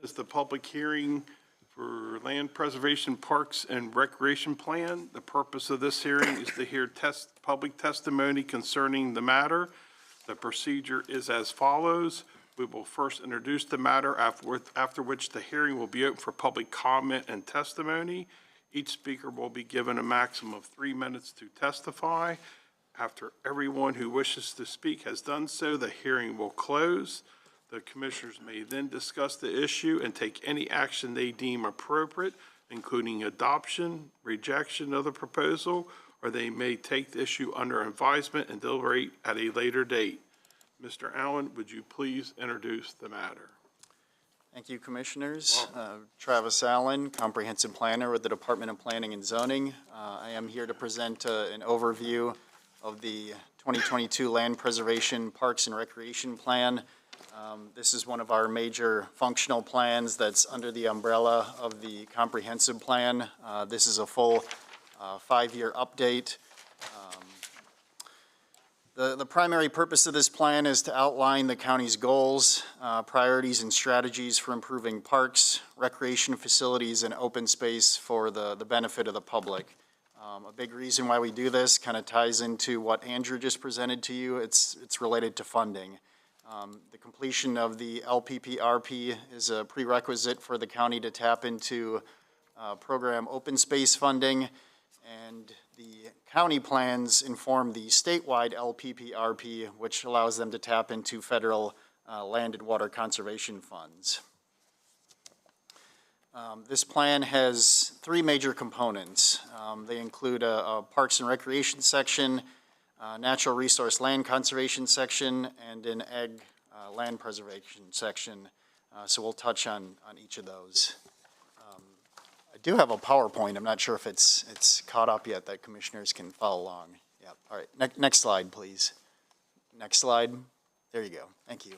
is the public hearing for Land Preservation Parks and Recreation Plan. The purpose of this hearing is to hear public testimony concerning the matter. The procedure is as follows. We will first introduce the matter, after which the hearing will be open for public comment and testimony. Each speaker will be given a maximum of 3 minutes to testify. After everyone who wishes to speak has done so, the hearing will close. The commissioners may then discuss the issue and take any action they deem appropriate, including adoption, rejection of the proposal, or they may take the issue under advisement and deliberate at a later date. Mr. Allen, would you please introduce the matter? Thank you, Commissioners. Travis Allen, Comprehensive Planner with the Department of Planning and Zoning. I am here to present an overview of the 2022 Land Preservation Parks and Recreation Plan. This is one of our major functional plans that's under the umbrella of the Comprehensive Plan. This is a full 5-year update. The primary purpose of this plan is to outline the county's goals, priorities, and strategies for improving parks, recreation facilities, and open space for the benefit of the public. A big reason why we do this kind of ties into what Andrew just presented to you. It's related to funding. The completion of the LPPRP is a prerequisite for the county to tap into program open space funding, and the county plans inform the statewide LPPRP, which allows them to tap into federal land and water conservation funds. This plan has 3 major components. They include a Parks and Recreation section, Natural Resource Land Conservation section, and an Ag Land Preservation section. So we'll touch on each of those. I do have a PowerPoint. I'm not sure if it's caught up yet that commissioners can follow along. Yeah. All right. Next slide, please. Next slide. There you go. Thank you.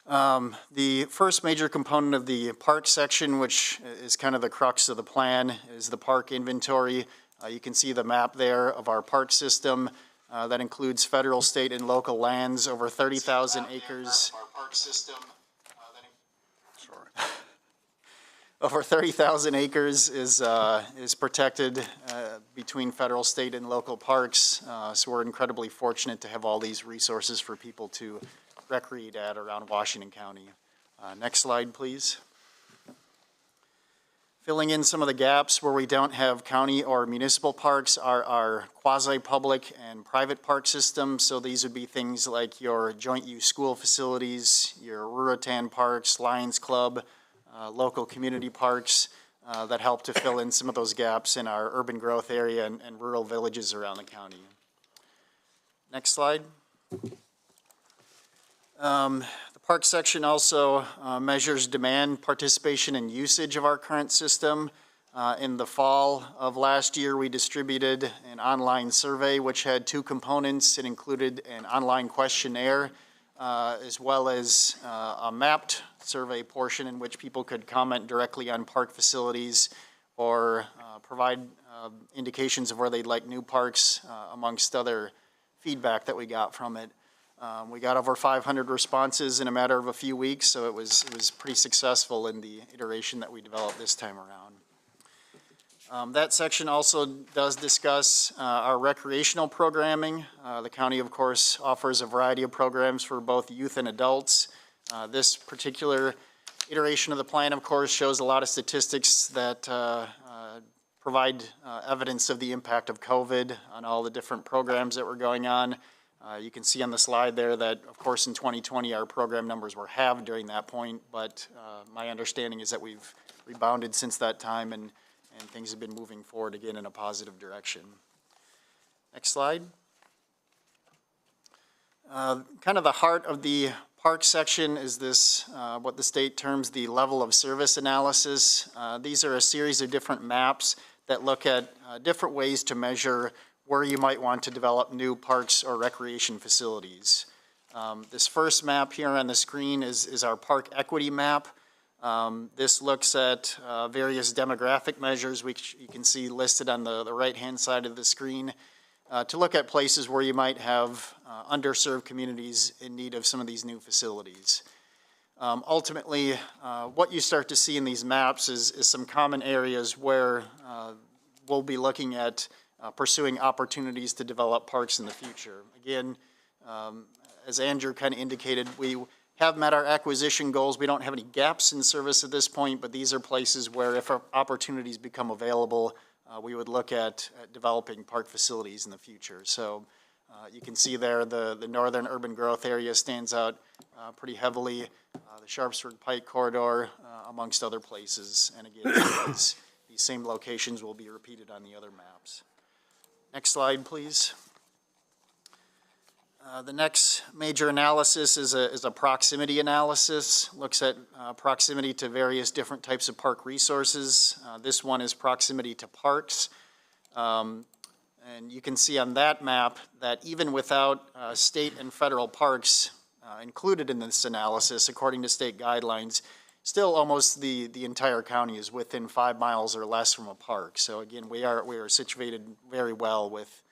The first major component of the park section, which is kind of the crux of the plan, is the park inventory. You can see the map there of our park system. That includes federal, state, and local lands over 30,000 acres. Over 30,000 acres is protected between federal, state, and local parks. So we're incredibly fortunate to have all these resources for people to recreate at around Washington County. Next slide, please. Filling in some of the gaps where we don't have county or municipal parks are our quasi-public and private park systems. So these would be things like your joint use school facilities, your Ruritan parks, Lions Club, local community parks that help to fill in some of those gaps in our urban growth area and rural villages around the county. Next slide. The park section also measures demand, participation, and usage of our current system. In the fall of last year, we distributed an online survey which had 2 components. It included an online questionnaire as well as a mapped survey portion in which people could comment directly on park facilities or provide indications of where they'd like new parks amongst other feedback that we got from it. We got over 500 responses in a matter of a few weeks, so it was pretty successful in the iteration that we developed this time around. That section also does discuss our recreational programming. The county, of course, offers a variety of programs for both youth and adults. This particular iteration of the plan, of course, shows a lot of statistics that provide evidence of the impact of COVID on all the different programs that were going on. You can see on the slide there that, of course, in 2020, our program numbers were halved during that point, but my understanding is that we've rebounded since that time and things have been moving forward again in a positive direction. Next slide. Kind of the heart of the park section is this, what the state terms the level of service analysis. These are a series of different maps that look at different ways to measure where you might want to develop new parks or recreation facilities. This first map here on the screen is our park equity map. This looks at various demographic measures, which you can see listed on the right-hand side of the screen, to look at places where you might have underserved communities in need of some of these new facilities. Ultimately, what you start to see in these maps is some common areas where we'll be looking at pursuing opportunities to develop parks in the future. Again, as Andrew kind of indicated, we have met our acquisition goals. We don't have any gaps in service at this point, but these are places where if opportunities become available, we would look at developing park facilities in the future. So you can see there the northern urban growth area stands out pretty heavily, the Sharpsburg Pike Corridor, amongst other places. And again, these same locations will be repeated on the other maps. Next slide, please. The next major analysis is a proximity analysis. Looks at proximity to various different types of park resources. This one is proximity to parks. And you can see on that map that even without state and federal parks included in this analysis, according to state guidelines, still almost the entire county is within 5 miles or less from a park. So again, we are situated very well with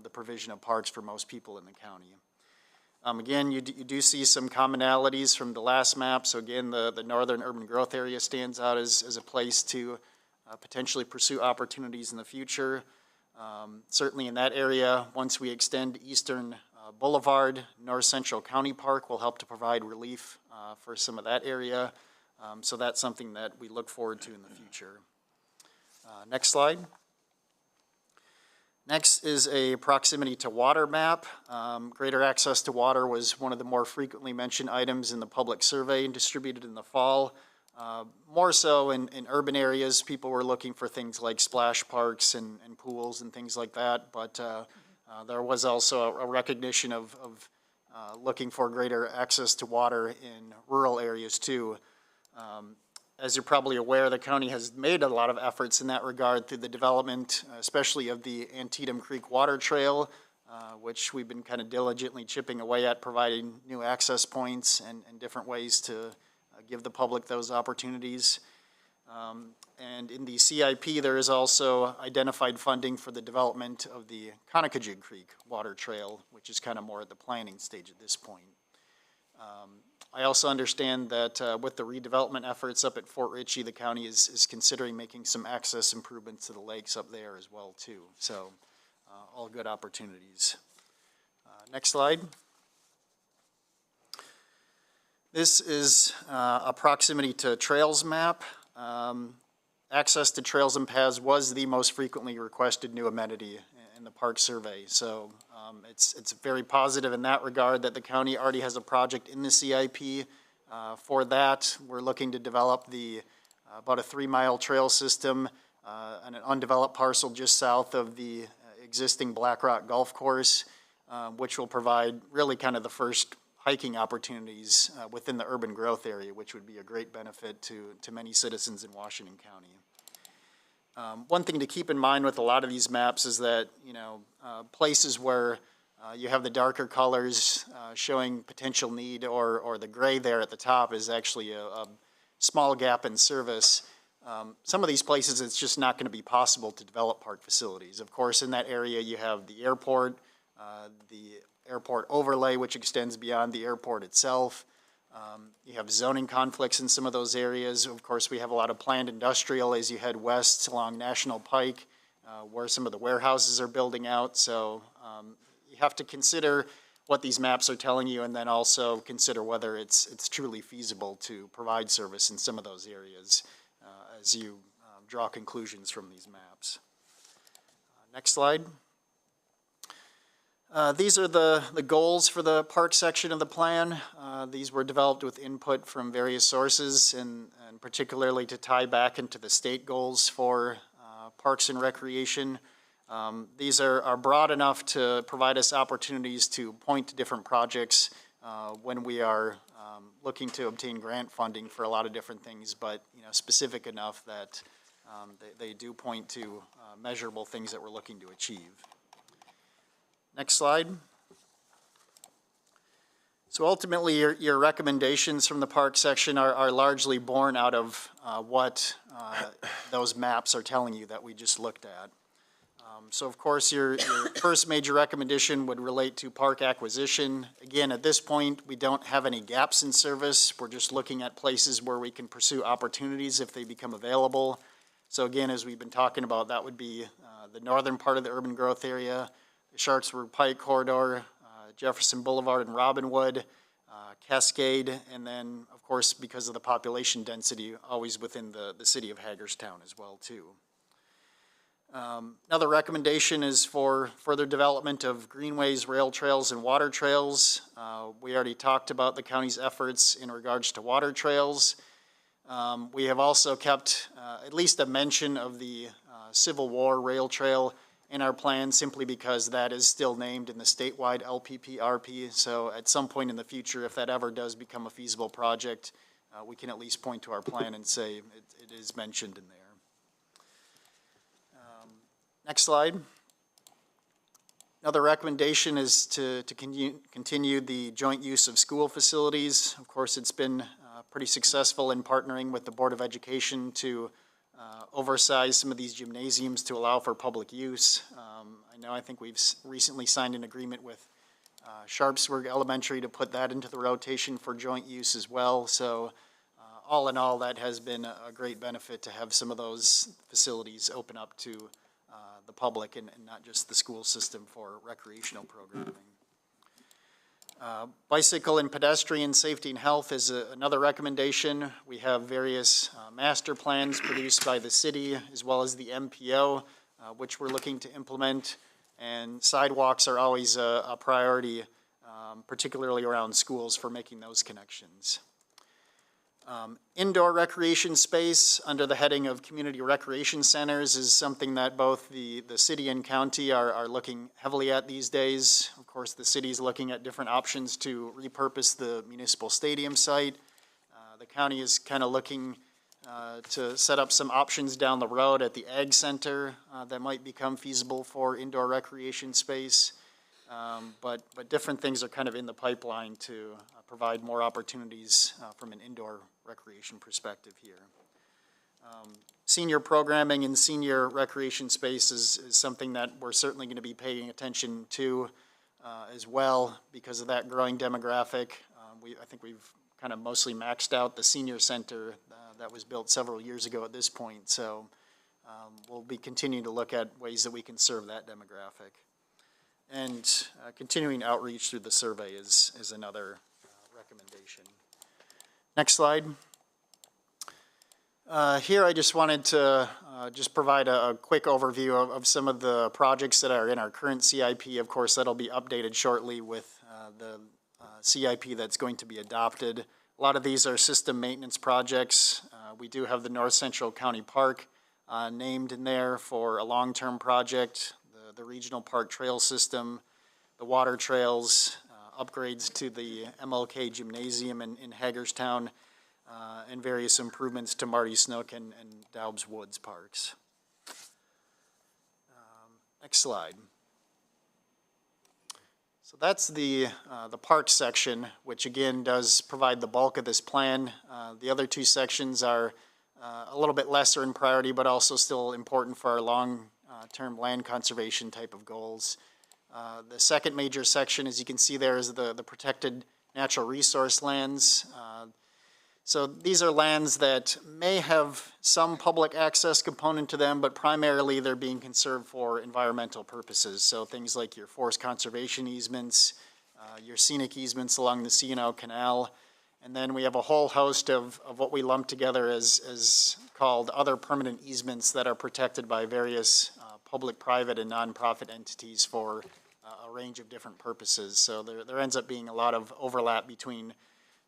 the provision of parks for most people in the county. Again, you do see some commonalities from the last map. So again, the northern urban growth area stands out as a place to potentially pursue opportunities in the future. Certainly in that area, once we extend Eastern Boulevard, North Central County Park will help to provide relief for some of that area. So that's something that we look forward to in the future. Next slide. Next is a proximity to water map. Greater access to water was one of the more frequently mentioned items in the public survey distributed in the fall. More so in urban areas, people were looking for things like splash parks and pools and things like that, but there was also a recognition of looking for greater access to water in rural areas too. As you're probably aware, the county has made a lot of efforts in that regard through the development, especially of the Antietam Creek Water Trail, which we've been kind of diligently chipping away at, providing new access points and different ways to give the public those opportunities. And in the CIP, there is also identified funding for the development of the Conococheague Creek Water Trail, which is kind of more at the planning stage at this point. I also understand that with the redevelopment efforts up at Fort Ritchie, the county is considering making some access improvements to the lakes up there as well too. So all good opportunities. Next slide. This is a proximity to trails map. Access to trails and paths was the most frequently requested new amenity in the park survey. So it's very positive in that regard that the county already has a project in the CIP. For that, we're looking to develop about a 3-mile trail system on an undeveloped parcel just south of the existing Black Rock Golf Course, which will provide really kind of the first hiking opportunities within the urban growth area, which would be a great benefit to many citizens in Washington County. One thing to keep in mind with a lot of these maps is that, places where you have the darker colors showing potential need or the gray there at the top is actually a small gap in service. Some of these places it's just not going to be possible to develop park facilities. Of course, in that area you have the airport overlay, which extends beyond the airport itself. You have zoning conflicts in some of those areas. Of course, we have a lot of planned industrial as you head west along National Pike, where some of the warehouses are building out. So you have to consider what these maps are telling you, and then also consider whether it's truly feasible to provide service in some of those areas as you draw conclusions from these maps. Next slide. These are the goals for the park section of the plan. These were developed with input from various sources and particularly to tie back into the state goals for parks and recreation. These are broad enough to provide us opportunities to point to different projects when we are looking to obtain grant funding for a lot of different things, but specific enough that they do point to measurable things that we're looking to achieve. Next slide. So ultimately, your recommendations from the park section are largely born out of what those maps are telling you that we just looked at. So of course, your first major recommendation would relate to park acquisition. Again, at this point, we don't have any gaps in service. We're just looking at places where we can pursue opportunities if they become available. So again, as we've been talking about, that would be the northern part of the urban growth area, the Sharpsburg Pike Corridor, Jefferson Boulevard and Robinwood, Cascade, and then, of course, because of the population density, always within the city of Hagerstown as well, too. Another recommendation is for further development of greenways, rail trails, and water trails. We already talked about the county's efforts in regards to water trails. We have also kept at least a mention of the Civil War Rail Trail in our plan simply because that is still named in the statewide LPPRP. So at some point in the future, if that ever does become a feasible project, we can at least point to our plan and say it is mentioned in there. Next slide. Another recommendation is to continue the joint use of school facilities. Of course, it's been pretty successful in partnering with the Board of Education to oversize some of these gymnasiums to allow for public use. I think we've recently signed an agreement with Sharpsburg Elementary to put that into the rotation for joint use as well. So all in all, that has been a great benefit to have some of those facilities open up to the public and not just the school system for recreational programming. Bicycle and pedestrian safety and health is another recommendation. We have various master plans produced by the city as well as the MPO, which we're looking to implement. And sidewalks are always a priority, particularly around schools for making those connections. Indoor recreation space under the heading of community recreation centers is something that both the city and county are looking heavily at these days. Of course, the city's looking at different options to repurpose the municipal stadium site. The county is kind of looking to set up some options down the road at the Ag Center that might become feasible for indoor recreation space. But different things are kind of in the pipeline to provide more opportunities from an indoor recreation perspective here. Senior programming and senior recreation space is something that we're certainly going to be paying attention to as well because of that growing demographic. I think we've kind of mostly maxed out the senior center that was built several years ago at this point. So we'll be continuing to look at ways that we can serve that demographic. And continuing outreach through the survey is another recommendation. Next slide. Here I just wanted to just provide a quick overview of some of the projects that are in our current CIP. Of course, that'll be updated shortly with the CIP that's going to be adopted. A lot of these are system maintenance projects. We do have the North Central County Park named in there for a long-term project. The regional park trail system, the water trails, upgrades to the MLK Gymnasium in Hagerstown, and various improvements to Marty Snook and Daubs Woods parks. Next slide. So that's the park section, which again does provide the bulk of this plan. The other two sections are a little bit lesser in priority, but also still important for our long-term land conservation type of goals. The second major section, as you can see there, is the protected natural resource lands. So these are lands that may have some public access component to them, but primarily they're being conserved for environmental purposes. So things like your forest conservation easements, your scenic easements along the C&O Canal, and then we have a whole host of what we lump together as called other permanent easements that are protected by various public, private, and nonprofit entities for a range of different purposes. So there ends up being a lot of overlap between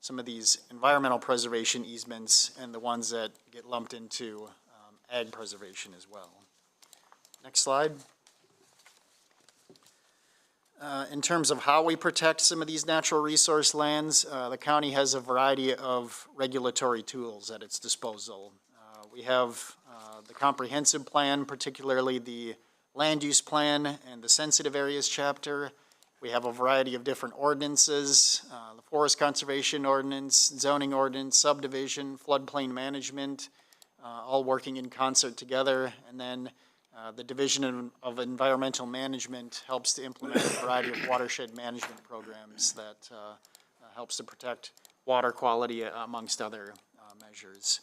some of these environmental preservation easements and the ones that get lumped into ag preservation as well. Next slide. In terms of how we protect some of these natural resource lands, the county has a variety of regulatory tools at its disposal. We have the comprehensive plan, particularly the land use plan and the sensitive areas chapter. We have a variety of different ordinances, the forest conservation ordinance, zoning ordinance, subdivision, floodplain management, all working in concert together. And then The Division of Environmental Management helps to implement a variety of watershed management programs that helps to protect water quality amongst other measures.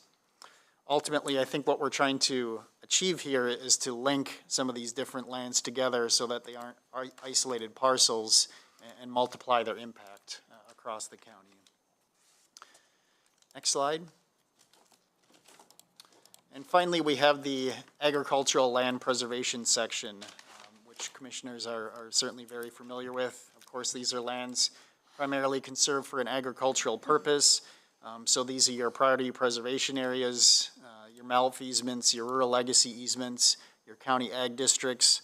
Ultimately, I think what we're trying to achieve here is to link some of these different lands together so that they aren't isolated parcels and multiply their impact across the county. Next slide. And finally, we have the agricultural land preservation section, which commissioners are certainly very familiar with. Of course, these are lands primarily conserved for an agricultural purpose. So these are your priority preservation areas, your MALF easements, your rural legacy easements, your county ag districts.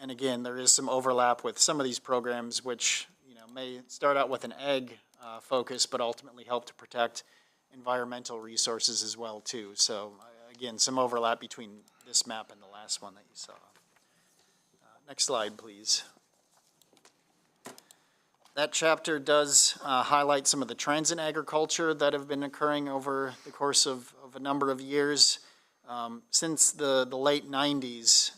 And again, there is some overlap with some of these programs, which may start out with an ag focus, but ultimately help to protect environmental resources as well too. So again, some overlap between this map and the last one that you saw. Next slide, please. That chapter does highlight some of the trends in agriculture that have been occurring over the course of a number of years. Since the late 90s,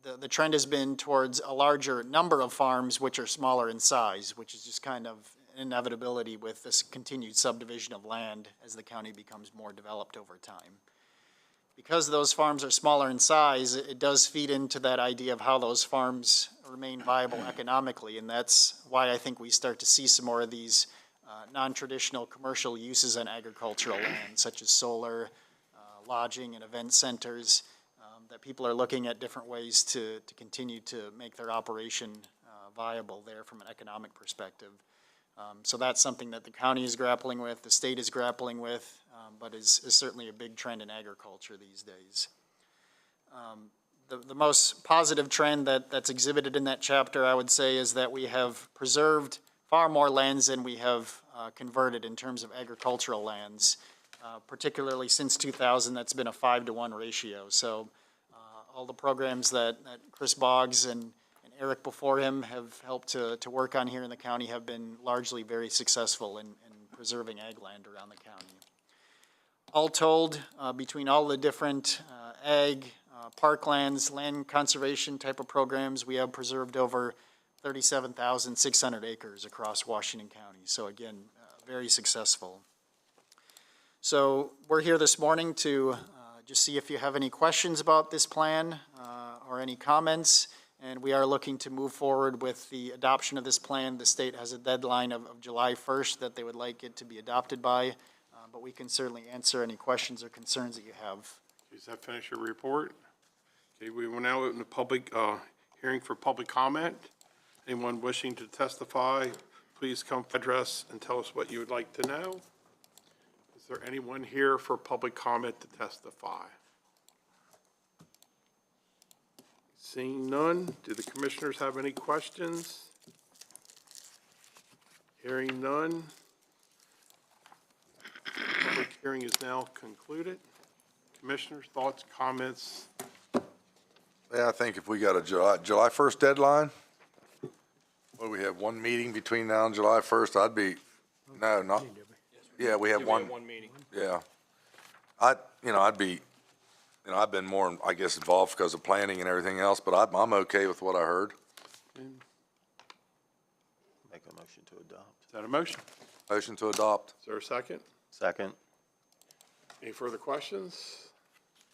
the trend has been towards a larger number of farms which are smaller in size, which is just kind of an inevitability with this continued subdivision of land as the county becomes more developed over time. Because those farms are smaller in size, it does feed into that idea of how those farms remain viable economically, and that's why I think we start to see some more of these non-traditional commercial uses on agricultural land, such as solar, lodging, and event centers, that people are looking at different ways to continue to make their operation viable there from an economic perspective. So that's something that the county is grappling with, the state is grappling with, but is certainly a big trend in agriculture these days. The most positive trend that's exhibited in that chapter, I would say, is that we have preserved far more lands than we have converted in terms of agricultural lands. Particularly since 2000, that's been a 5-to-1 ratio. So all the programs that Chris Boggs and Eric before him have helped to work on here in the county have been largely very successful in preserving ag land around the county. All told, between all the different ag, parklands, land conservation type of programs, we have preserved over 37,600 acres across Washington County. So again, very successful. So we're here this morning to just see if you have any questions about this plan or any comments. And we are looking to move forward with the adoption of this plan. The state has a deadline of July 1st that they would like it to be adopted by, but we can certainly answer any questions or concerns that you have. Does that finish your report? Okay, we will now open the public hearing for public comment. Anyone wishing to testify, please come address and tell us what you would like to know. Is there anyone here for public comment to testify? Seeing none, do the commissioners have any questions? Hearing none. Public hearing is now concluded. Commissioners, thoughts, comments? Yeah, I think if we got a July 1st deadline, well, we have one meeting between now and July 1st, I'd be, no, not, yeah, we have one meeting. Yeah. I'd be, I've been more, I guess, involved because of planning and everything else, but I'm okay with what I heard. Make a motion to adopt. Is that a motion? Motion to adopt. Is there a second? Second. Any further questions?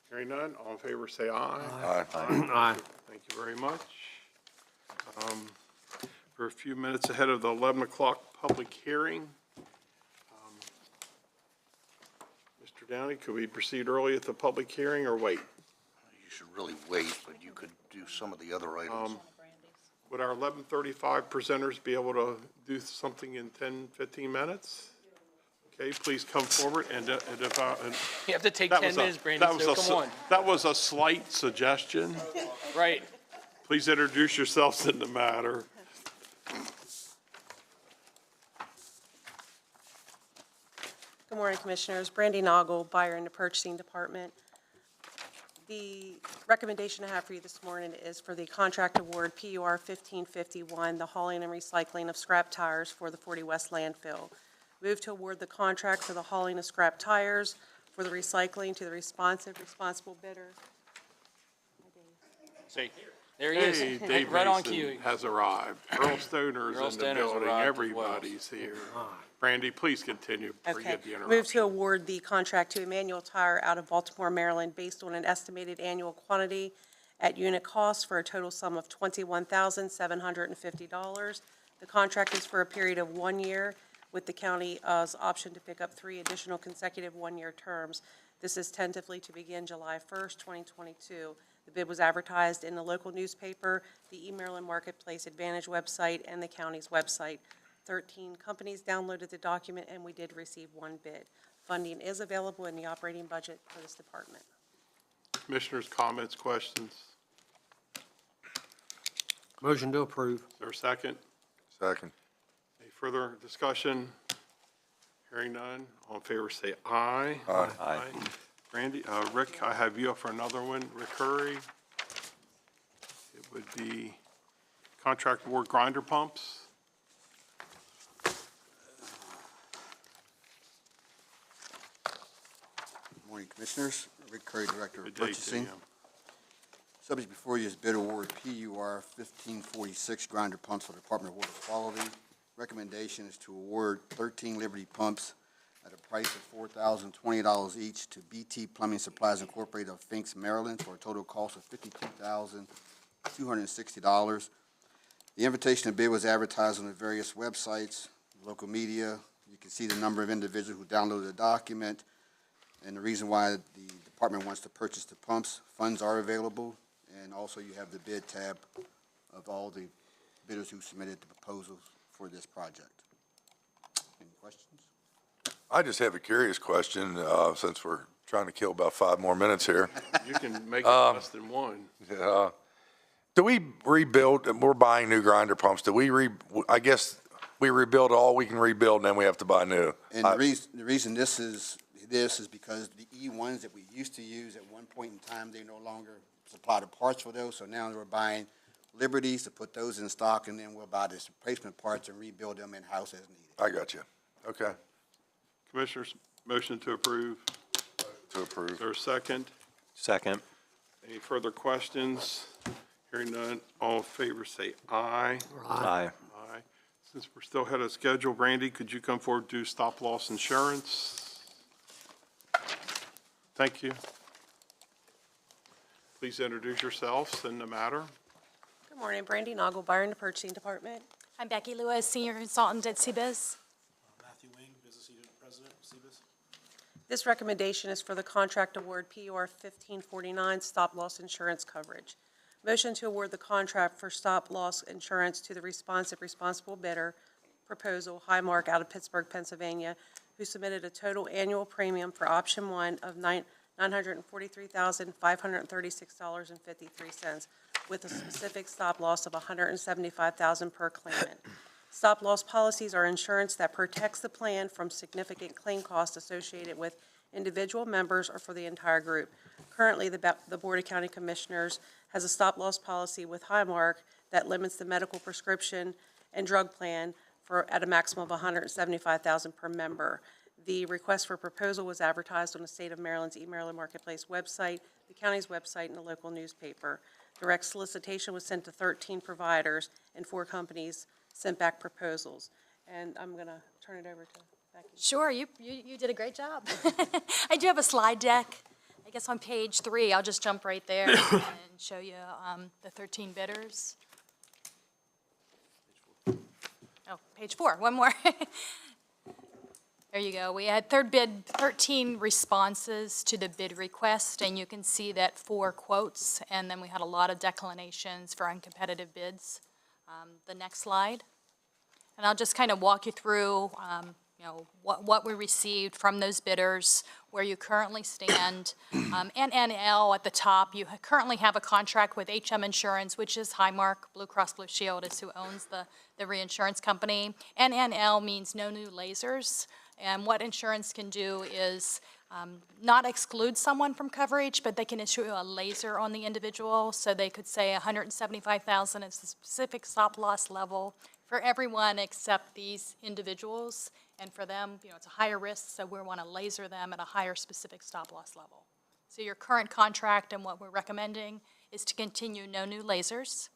Hearing none, all in favor say aye. Aye. Aye. Thank you very much. We're a few minutes ahead of the 11 o'clock public hearing. Mr. Downey, could we proceed early at the public hearing or wait? You should really wait, but you could do some of the other items. Would our 11:35 presenters be able to do something in 10, 15 minutes? Okay, please come forward and if You have to take that 10 was minutes, Brandon, so come on. That was a slight suggestion. Right. Please introduce yourselves in the matter. Good morning, Commissioners. Brandy Noggle, Buyer in the Purchasing Department. The recommendation I have for you this morning is for the contract award PUR 1551, the hauling and recycling of scrap tires for the 40 West landfill. Move to award the contract for the hauling of scrap tires for the recycling to the responsible bidder, See, there he is. Hey, Dave Right on Mason cue. has arrived. Earl Stoner's Earl in the Stoner's building. arrived as Everybody's here. Brandy, please continue. Okay. Forget the Move interruption. to award the contract to Emmanuel Tire out of Baltimore, Maryland, based on an estimated annual quantity at unit cost for a total sum of $21,750. The contract is for a period of 1 year, with the county's option to pick up 3 additional consecutive one-year terms. This is tentatively to begin July 1st, 2022. The bid was advertised in the local newspaper, the e-Maryland Marketplace Advantage website, and the county's website. 13 companies downloaded the document, and we did receive 1 bid. Funding is available in the operating budget for this department. Commissioners, comments, questions? Motion to approve. Is there a second? Second. Any further discussion? Hearing none. All in favor, say aye. Aye. Randy, Rick, I have you up for another one. Rick Curry. It would be contract award grinder pumps. Good morning, Commissioners. Rick Curry, Director of Good day to Purchasing. you. Subject before you is bid award PUR 1546 grinder pumps for the Department of Water Quality. Recommendation is to award 13 Liberty pumps at a price of $4,020 each to BT Plumbing Supplies Incorporated of Finks, Maryland, for a total cost of $52,260. The invitation to bid was advertised on the various websites, local media. You can see the number of individuals who downloaded the document and the reason why the department wants to purchase the pumps. Funds are available, and also you have the bid tab of all the bidders who submitted the proposals for this project. Any questions? I just have a curious question, since we're trying to kill about 5 more minutes here. You can make it less than one. Do we rebuild, we're buying new grinder pumps, I guess we rebuild all we can rebuild and then we have to buy new? And the reason this is because the E1s that we used to use at one point in time, they no longer supply the parts for those, so now we're buying Liberties to put those in stock, and then we'll buy the replacement parts and rebuild them in-house as needed. I got you. Okay. Commissioners, motion to approve. To approve. Is there a second? Second. Any further questions? Hearing none, all in favor say aye. Aye. Aye. Since we're still ahead of schedule, Randy, could you come forward to do stop-loss insurance? Thank you. Please introduce yourselves and the matter. Good morning, Brandy Noggle, Buyer in the Purchasing Department. I'm Becky Lewis, Senior Consultant at CBIZ. Matthew Wing, Business Unit President of CBIZ. This recommendation is for the contract award PUR 1549 stop-loss insurance coverage. Motion to award the contract for stop-loss insurance to the responsible bidder proposal, Highmark out of Pittsburgh, Pennsylvania, who submitted a total annual premium for option 1 of $943,536.53, with a specific stop-loss of $175,000 per claimant. Stop-loss policies are insurance that protects the plan from significant claim costs associated with individual members or for the entire group. Currently, the Board of County Commissioners has a stop-loss policy with Highmark that limits the medical prescription and drug plan at a maximum of $175,000 per member. The request for proposal was advertised on the State of Maryland's e-Maryland Marketplace website, the county's website, and the local newspaper. Direct solicitation was sent to 13 providers, and 4 companies sent back proposals. And I'm going to turn it over to Becky. Sure, you did a great job. I do have a slide deck. I guess on page 3, I'll just jump right there and show you the 13 bidders. Oh, page 4, one more. There you go. We had 13 responses to the bid request, and you can see that 4 quotes, and then we had a lot of declinations for uncompetitive bids. The next slide. And I'll just kind of walk you through, what we received from those bidders, where you currently stand. NNL at the top, you currently have a contract with HM Insurance, which is Highmark, Blue Cross Blue Shield is who owns the reinsurance company. NNL means no new lasers. And what insurance can do is not exclude someone from coverage, but they can issue a laser on the individual. So they could say $175,000 is the specific stop loss level for everyone except these individuals. And for them, it's a higher risk, so we want to laser them at a higher specific stop loss level. So your current contract and what we're recommending is to continue no new lasers.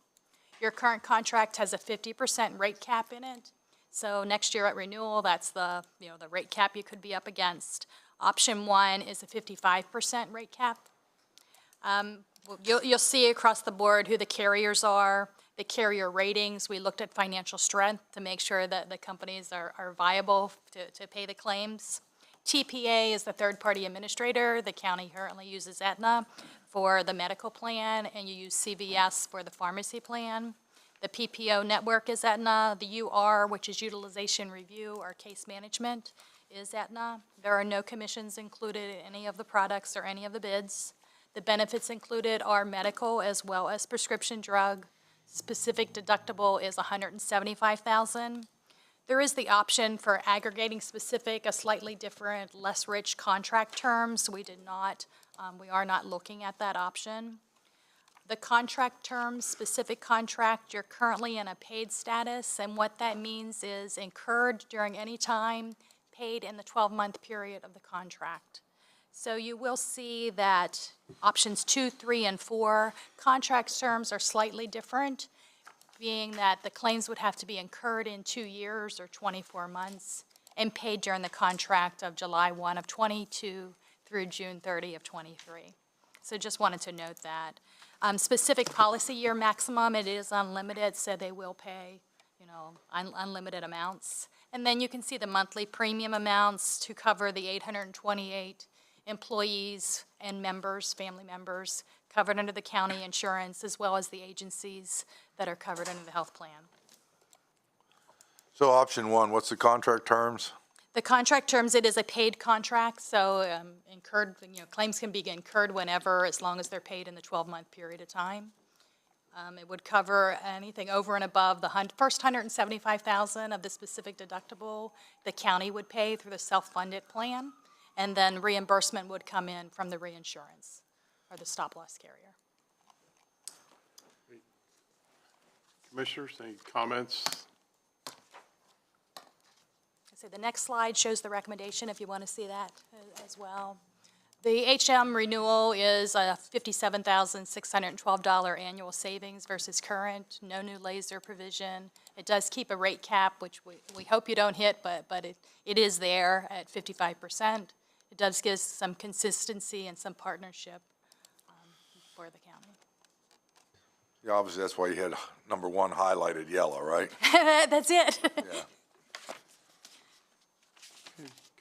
Your current contract has a 50% rate cap in it. So next year at renewal, that's the rate cap you could be up against. Option 1 is a 55% rate cap. You'll see across the board who the carriers are, the carrier ratings. We looked at financial strength to make sure that the companies are viable to pay the claims. TPA is the third-party administrator. The county currently uses Aetna for the medical plan, and you use CVS for the pharmacy plan. The PPO network is Aetna. The UR, which is utilization review or case management, is Aetna. There are no commissions included in any of the products or any of the bids. The benefits included are medical as well as prescription drug. Specific deductible is $175,000. There is the option for aggregating specific, a slightly different, less rich contract terms. We are not looking at that option. The contract terms, specific contract, you're currently in a paid status, and what that means is incurred during any time, paid in the 12-month period of the contract. So you will see that options 2, 3, and 4, contract terms are slightly different, being that the claims would have to be incurred in 2 years or 24 months and paid during the contract of July 1 of 22 through June 30 of 23. So just wanted to note that. Specific policy year maximum, it is unlimited, so they will pay, unlimited amounts. And then you can see the monthly premium amounts to cover the 828 employees and members, family members, covered under the county insurance, as well as the agencies that are covered under the health plan. So option 1, what's the contract terms? The contract terms, it is a paid contract, so incurred, claims can be incurred whenever, as long as they're paid in the 12-month period of time. It would cover anything over and above the first $175,000 of the specific deductible the county would pay through the self-funded plan, and then reimbursement would come in from the reinsurance or the stop-loss carrier. Commissioners, any comments? So the next slide shows the recommendation, if you want to see that as well. The HM renewal is a $57,612 annual savings versus current, no new laser provision. It does keep a rate cap, which we hope you don't hit, but it is there at 55%. It does give some consistency and some partnership for the county. Yeah, obviously, that's why you had number 1 highlighted yellow, right? That's it. Yeah.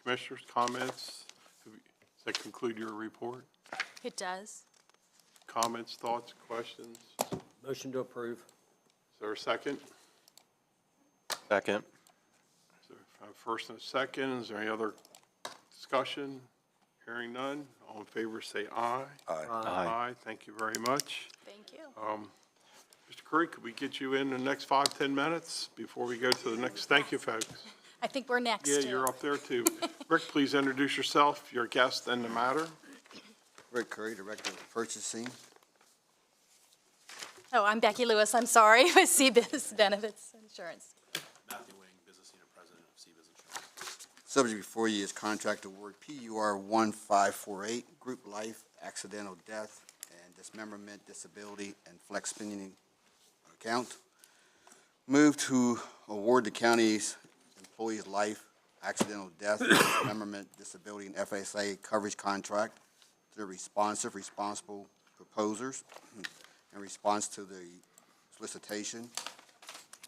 Commissioners, comments? Does that conclude your report? It does. Comments, thoughts, questions? Motion to approve. Is there a second? Second. Is there a first and a second? Is there any other discussion? Hearing none. All in favor, say aye. Aye. Aye. Thank you very much. Thank you. Mr. Curry, could we get you in the next 5-10 minutes before we go to the next? Thank you, folks. I think we're next. Yeah, you're up there too. Rick, please introduce yourself, your guest, and the matter. Rick Curry, Director of Purchasing. Oh, I'm Becky Lewis. I'm sorry, with CBIZ Benefits Insurance. Matthew Wing, Business Unit President of CBIZ Insurance. Subject before you is Contract Award PUR 1548, Group Life, Accidental Death, and Dismemberment, Disability, and Flex Spending Account. Move to award the county's employees' life, accidental death, dismemberment, disability, and FSA coverage contract to the responsible proposers in response to the solicitation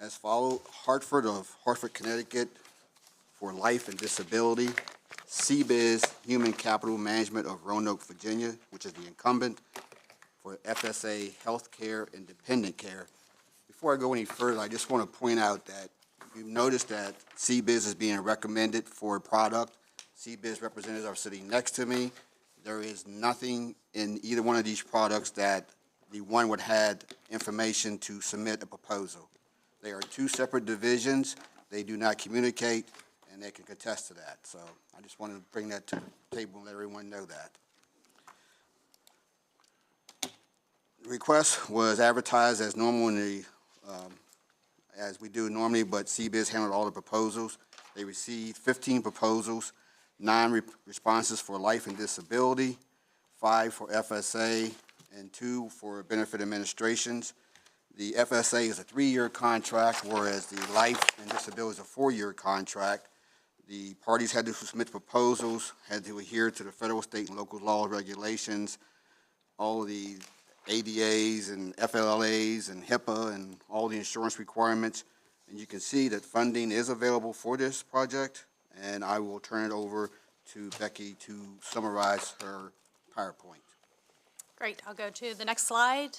as follows. Hartford of Hartford, Connecticut for life and disability, CBIZ Human Capital Management of Roanoke, Virginia, which is the incumbent, for FSA Healthcare and Dependent Care. Before I go any further, I just want to point out that you've noticed that CBIZ is being recommended for a product. CBIZ representatives are sitting next to me. There is nothing in either one of these products that the one would have information to submit a proposal. They are 2 separate divisions. They do not communicate, and they can contest to that. So I just wanted to bring that to the table and let everyone know that. The request was advertised as normal in the as we do normally, but CBIZ handled all the proposals. They received 15 proposals, 9 responses for life and disability, 5 for FSA, and 2 for benefit administrations. The FSA is a 3-year contract, whereas the life and disability is a 4-year contract. The parties had to submit proposals, had to adhere to the federal, state, and local law regulations, all of the ADAs and FLLAs and HIPAA and all the insurance requirements. And you can see that funding is available for this project, and I will turn it over to Becky to summarize her PowerPoint. Great, I'll go to the next slide.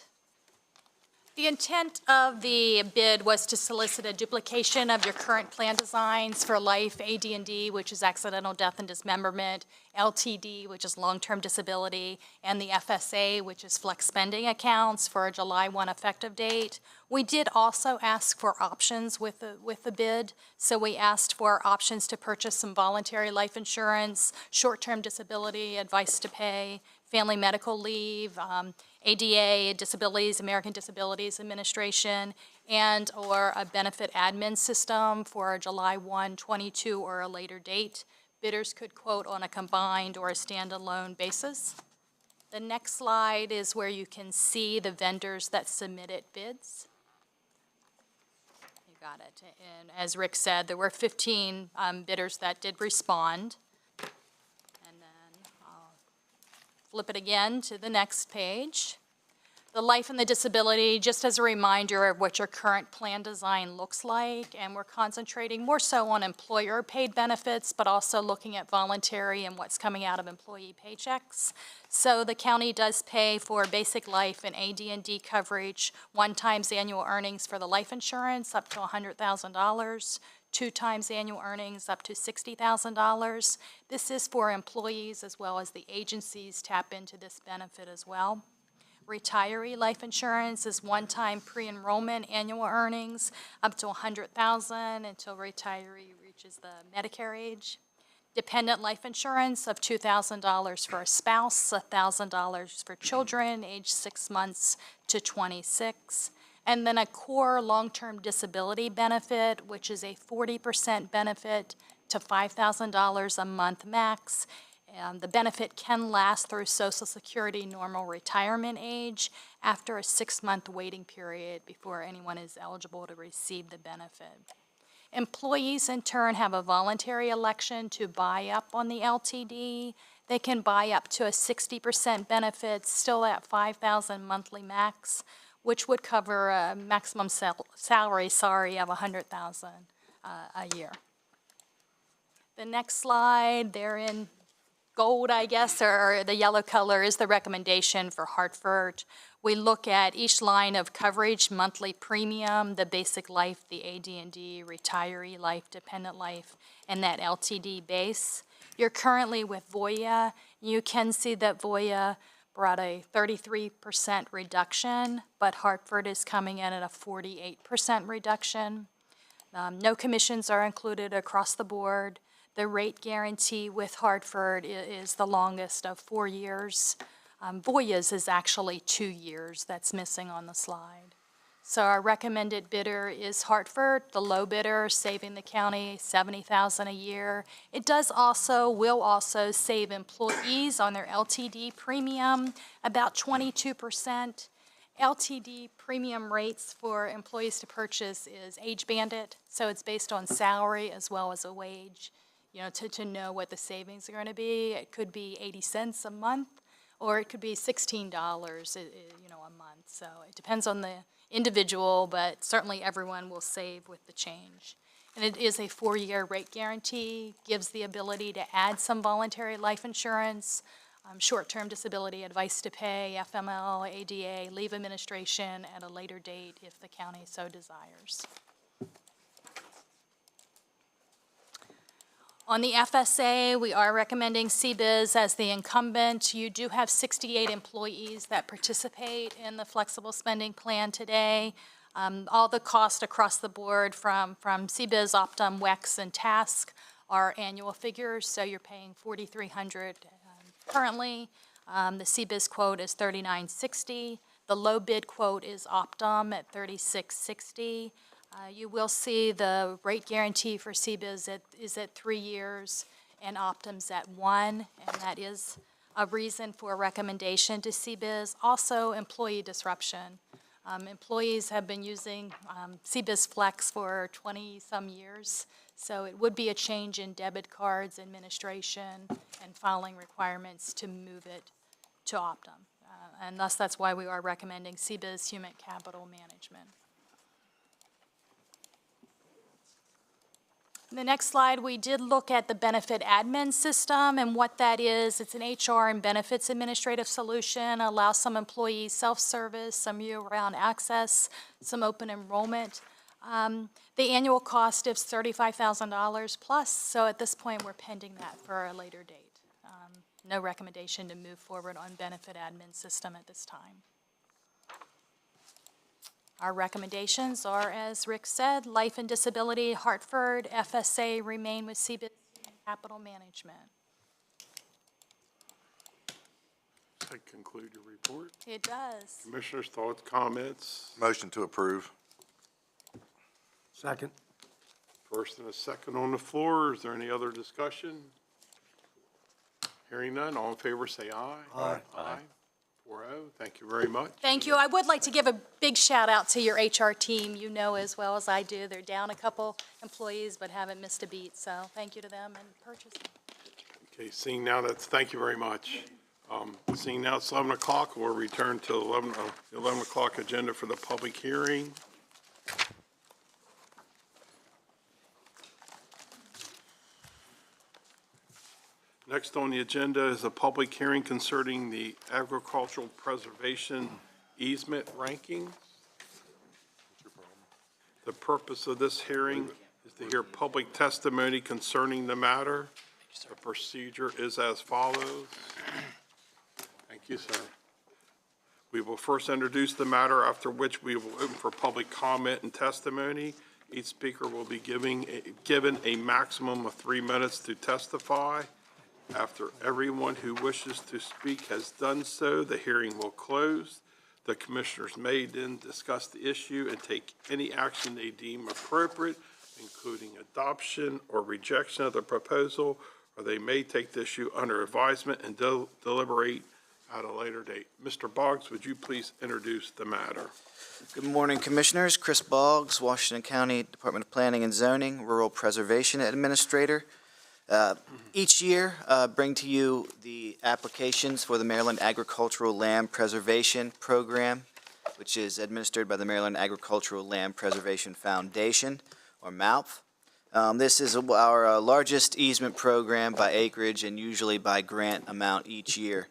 The intent of the bid was to solicit a duplication of your current plan designs for life, AD&D, which is accidental death and dismemberment, LTD, which is long-term disability, and the FSA, which is flex spending accounts for a July 1 effective date. We did also ask for options with the bid. So we asked for options to purchase some voluntary life insurance, short-term disability, advice to pay, family medical leave, ADA, disabilities, American Disabilities Administration, and/or a benefit admin system for a July 1, 22 or a later date. Bidders could quote on a combined or a standalone basis. The next slide is where you can see the vendors that submitted bids. You got it. And as Rick said, there were 15 bidders that did respond. Flip it again to the next page. The life and the disability, just as a reminder of what your current plan design looks like, and we're concentrating more so on employer-paid benefits, but also looking at voluntary and what's coming out of employee paychecks. So the county does pay for basic life and AD&D coverage, 1 times annual earnings for the life insurance up to $100,000, 2 times annual earnings up to $60,000. This is for employees as well as the agencies tap into this benefit as well. Retiree life insurance is 1-time pre-enrollment annual earnings up to $100,000 until retiree reaches the Medicare age. Dependent life insurance of $2,000 for a spouse, $1,000 for children aged 6 months to 26. And then a core long-term disability benefit, which is a 40% benefit to $5,000 a month max. The benefit can last through Social Security normal retirement age after a 6-month waiting period before anyone is eligible to receive the benefit. Employees, in turn, have a voluntary election to buy up on the LTD. They can buy up to a 60% benefit, still at $5,000 monthly max, which would cover a maximum salary of $100,000 a year. The next slide, they're in gold, I guess, or the yellow color is the recommendation for Hartford. We look at each line of coverage, monthly premium, the basic life, the AD&D, retiree life, dependent life, and that LTD base. You're currently with Voya. You can see that Voya brought a 33% reduction, but Hartford is coming in at a 48% reduction. No commissions are included across the board. The rate guarantee with Hartford is the longest of 4 years. Voya's is actually 2 years. That's missing on the slide. So our recommended bidder is Hartford, the low bidder, saving the county $70,000 a year. It will also save employees on their LTD premium about 22%. LTD premium rates for employees to purchase is age banded, so it's based on salary as well as a wage. To know what the savings are going to be. It could be 80 cents a month, or it could be $16, a month. So it depends on the individual, but certainly everyone will save with the change. And it is a 4-year rate guarantee, gives the ability to add some voluntary life insurance, short-term disability, advice to pay, FML, ADA, leave administration at a later date if the county so desires. On the FSA, we are recommending CBIZ as the incumbent. You do have 68 employees that participate in the flexible spending plan today. All the costs across the board from CBIZ, Optum, WEX, and TASC are annual figures, so you're paying $4,300 currently. The CBIZ quote is $3,960. The low bid quote is Optum at $3,660. You will see the rate guarantee for CBIZ is at 3 years, and Optum's at 1, and that is a reason for a recommendation to CBIZ, also employee disruption. Employees have been using CBIZ Flex for 20-some years, so it would be a change in debit cards, administration, and filing requirements to move it to Optum. And thus, that's why we are recommending CBIZ Human Capital Management. The next slide, we did look at the benefit admin system and what that is. It's an HR and benefits administrative solution, allows some employees self-service, some year-round access, some open enrollment. The annual cost is $35,000 plus, so at this point, we're pending that for a later date. No recommendation to move forward on benefit admin system at this time. Our recommendations are, as Rick said, life and disability, Hartford, FSA remain with CBIZ Capital Management. Does that conclude your report? It does. Commissioners' thoughts, comments? Motion to approve. Second. First and a second on the floor. Is there any other discussion? Hearing none, all in favor say aye. Aye. Aye. 4-0. Thank you very much. Thank you. I would like to give a big shout out to your HR team. You know as well as I do, they're down a couple employees but haven't missed a beat. So thank you to them and purchasing. Okay, seeing now thank you very much. Seeing now it's 11 o'clock, we'll return to 11 o'clock agenda for the public hearing. Next on the agenda is a public hearing concerning the agricultural preservation easement rankings. The purpose of this hearing is to hear public testimony concerning the matter. The procedure is as follows. Thank you, sir. We will first introduce the matter, after which we will open for public comment and testimony. Each speaker will be given a maximum of 3 minutes to testify. After everyone who wishes to speak has done so, the hearing will close. The commissioners may then discuss the issue and take any action they deem appropriate, including adoption or rejection of the proposal, or they may take the issue under advisement and deliberate at a later date. Mr. Boggs, would you please introduce the matter? Good morning, Commissioners. Chris Boggs, Washington County Department of Planning and Zoning, Rural Preservation Administrator. Each year, bring to you the applications for the Maryland Agricultural Land Preservation Program, which is administered by the Maryland Agricultural Land Preservation Foundation, or MALP. This is our largest easement program by acreage and usually by grant amount each year.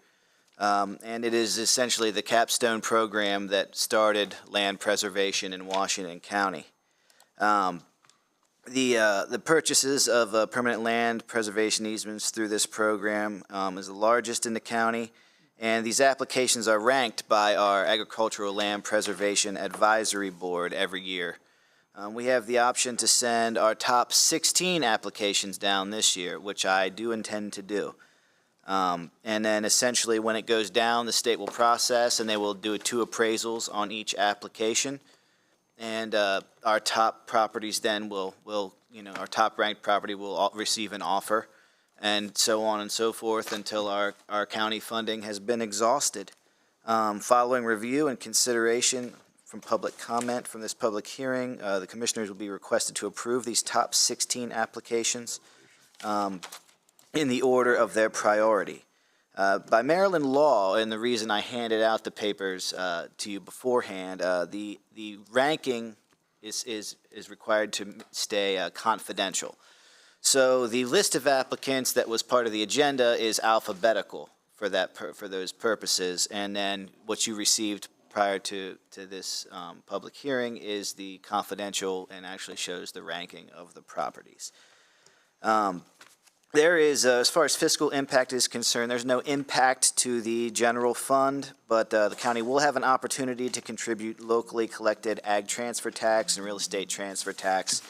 And it is essentially the capstone program that started land preservation in Washington County. The purchases of permanent land preservation easements through this program is the largest in the county, and these applications are ranked by our Agricultural Land Preservation Advisory Board every year. We have the option to send our top 16 applications down this year, which I do intend to do. And then essentially when it goes down, the state will process and they will do 2 appraisals on each application. And our top properties then will our top ranked property will receive an offer, and so on and so forth until our county funding has been exhausted. Following review and consideration from public comment from this public hearing, the commissioners will be requested to approve these top 16 applications in the order of their priority. By Maryland law, and the reason I handed out the papers to you beforehand, the ranking is required to stay confidential. So the list of applicants that was part of the agenda is alphabetical for those purposes, and then what you received prior to this public hearing is the confidential and actually shows the ranking of the properties. There is, as far as fiscal impact is concerned, there's no impact to the general fund, but the county will have an opportunity to contribute locally collected ag transfer tax and real estate transfer tax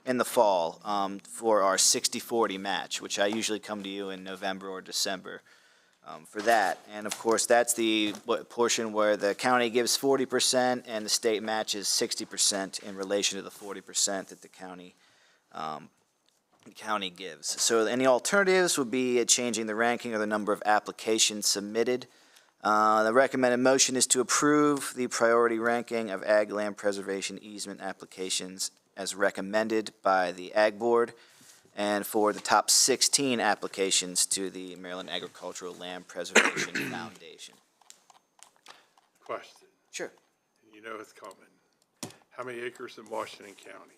in the fall for our 60-40 match, which I usually come to you in November or December for that. And of course, that's the portion where the county gives 40% and the state matches 60% in relation to the 40% that the county the county gives. So any alternatives would be changing the ranking or the number of applications submitted. The recommended motion is to approve the priority ranking of ag land preservation easement applications as recommended by the Ag Board, and for the top 16 applications to the Maryland Agricultural Land Preservation Foundation. Question, Sure. you know it's coming. How many acres in Washington County?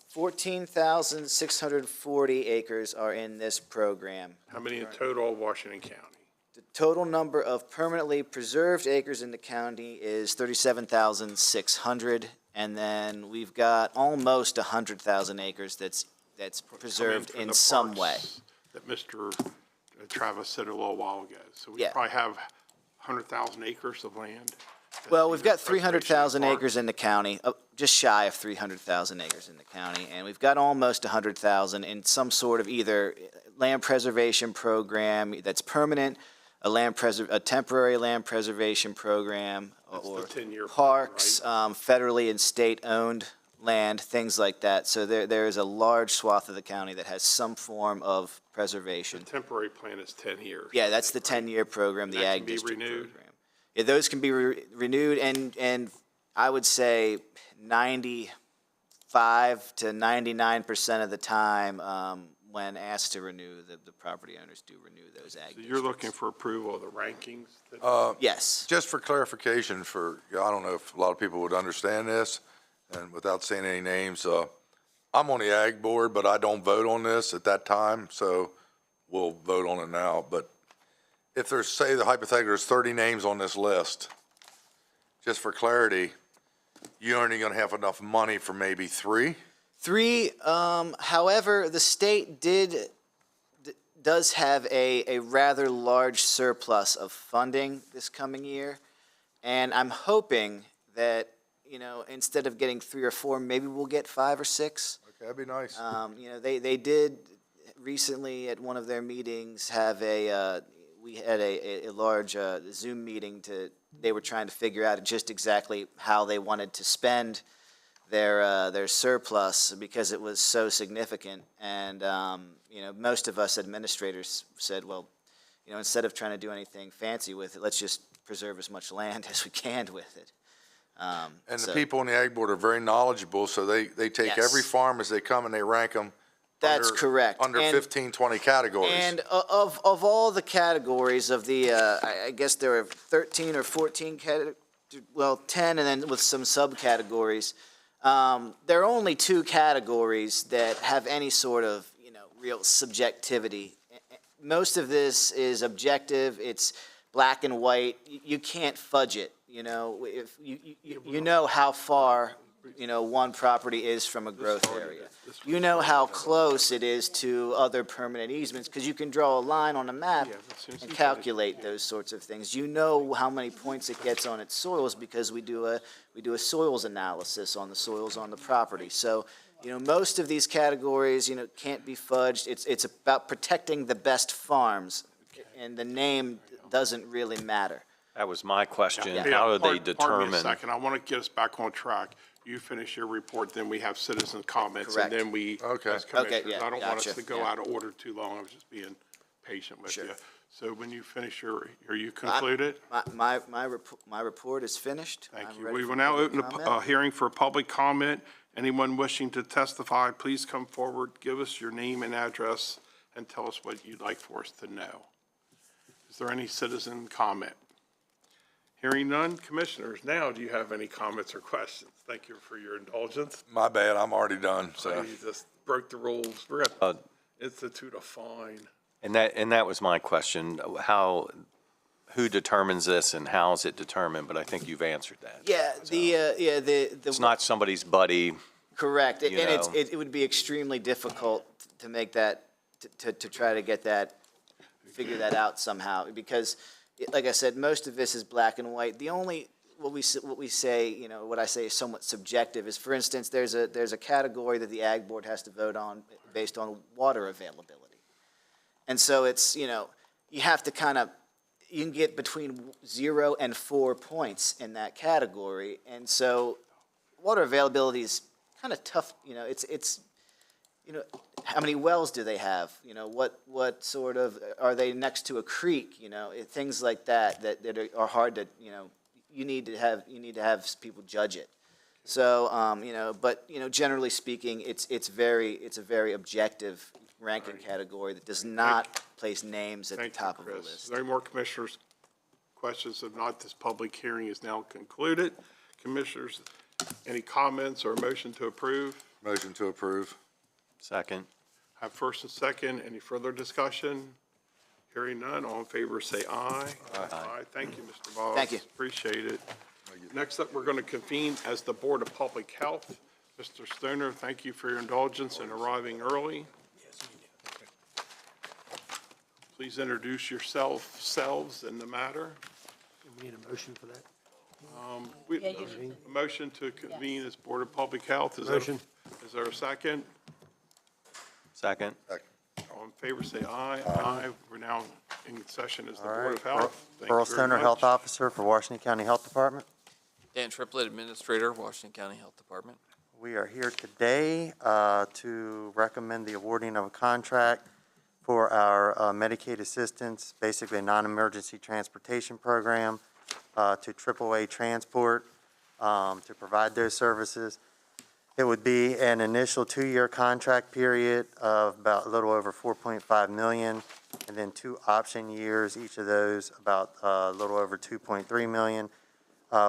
14,640 acres are in this program. How many in total Washington County? The total number of permanently preserved acres in the county is 37,600, and then we've got almost 100,000 acres that's preserved Coming from in the some parks way. That Mr. Travis said a little while ago. So we Yeah. probably have 100,000 acres of land. Well, we've got Preservation 300,000 Park. acres in the county, just shy of 300,000 acres in the county, and we've got almost 100,000 in some sort of either land preservation program that's permanent, a temporary land preservation program, That's the or 10-year plan, parks, right? federally and state-owned land, things like that. So there is a large swath of the county that has some form of The preservation. temporary plan is 10 years. Yeah, that's the 10-year program, the That can Ag be District renewed? program. Yeah, those can be renewed, and I would say 95 to 99% of the time, when asked to renew, the property owners do renew those ag So you're looking districts. for approval of the rankings? Yes. Just for clarification I don't know if a lot of people would understand this, and without saying any names, I'm on the Ag Board, but I don't vote on this at that time, so we'll vote on it now. But if there's, say, the hypothetical, there's 30 names on this list, just for clarity, you're only gonna have enough money for maybe 3? 3, however, the state does have a rather large surplus of funding this coming year, and I'm hoping that, instead of getting 3 or 4, maybe we'll get 5 or 6. Okay, that'd be nice. They did recently at one of their meetings have we had a large Zoom meeting they were trying to figure out just exactly how they wanted to spend their surplus because it was so significant. And, most of us administrators said, well, instead of trying to do anything fancy with it, let's just preserve as much land as we can with it. And the So- people on the Ag Board are very knowledgeable, so they take Yes. every farm as they come and they rank them. That's correct. Under And- 15, 20 categories. And of all the categories of the, I guess there are 13 or 14 10, and then with some subcategories. There are only 2 categories that have any sort of, real subjectivity. Most of this is objective. It's black and white. You can't fudge it. If you know how far, one property is from a growth area. You know how close it is to other permanent easements, because you can draw a line on a map and calculate those sorts of things. You know how many points it gets on its soils, because we do a soils analysis on the soils on the property. So, most of these categories, can't be fudged. It's about protecting the best farms, and the name doesn't really matter. That was my question. Hey, How do they Pardon me a determine? second, I want to get us back on track. You finish your report, then we have citizen comments, Correct. and then we, Okay. as Okay, commissioners, yeah, I don't want us gotcha, to go yeah. out of order too long. I was just being patient with Sure. you. So when you finish are you concluded? My report is finished. Thank I'm you. ready We for will now public open a comment. hearing for public comment. Anyone wishing to testify, please come forward, give us your name and address, and tell us what you'd like for us to know. Is there any citizen comment? Hearing none, commissioners, now do you have any comments or questions? Thank you for your indulgence. My bad, I'm already done, so. You just broke the rules. We're going to institute a fine. And that was my question. Who determines this and how is it determined? But I think you've answered that. Yeah, It's not somebody's buddy. correct, and you know. it would be extremely difficult to make that, to try to get that, figure that out somehow, because, like I said, most of this is black and white. The only, what we say, what I say is somewhat subjective is, for instance, there's a category that the Ag Board has to vote on based on water availability. And so it's, you have to you can get between 0 and 4 points in that category. And so water availability is kind of tough, how many wells do they have? You know, what sort of, are they next to a creek? You know, things like that are hard to, you know, you need to have people judge it. So, you know, but, you know, generally speaking, it's a very objective ranking category that does not place names at the Thank you, top of the Chris. Is list. there any more commissioners' questions? If not, this public hearing is now concluded. Commissioners, any comments or motion to approve? Motion to approve. Second. Have first and second. Any further discussion? Hearing none. All in favor, say aye. Aye. Thank you, Mr. Boggs. Thank you. Appreciate it. Next up, we're going to convene as the Board of Public Health. Mr. Stoner, thank you for your indulgence in arriving early. Please introduce yourselves in the matter. We need a motion for that. A motion to convene as Board of Public Health. Motion. Is there a second? Second. All in favor, say aye. Aye. We're now in session as the Board of Health. Thank Earl you very Stoner, much. Health Officer for Washington County Health Department. Dan Triplett, Administrator, Washington County Health Department. We are here today to recommend the awarding of a contract for our Medicaid Assistance, basically a non-emergency transportation program to AAA Transport to provide those services. It would be an initial 2-year contract period of about a little over $4.5 million, and then 2 option years, each of those about a little over $2.3 million,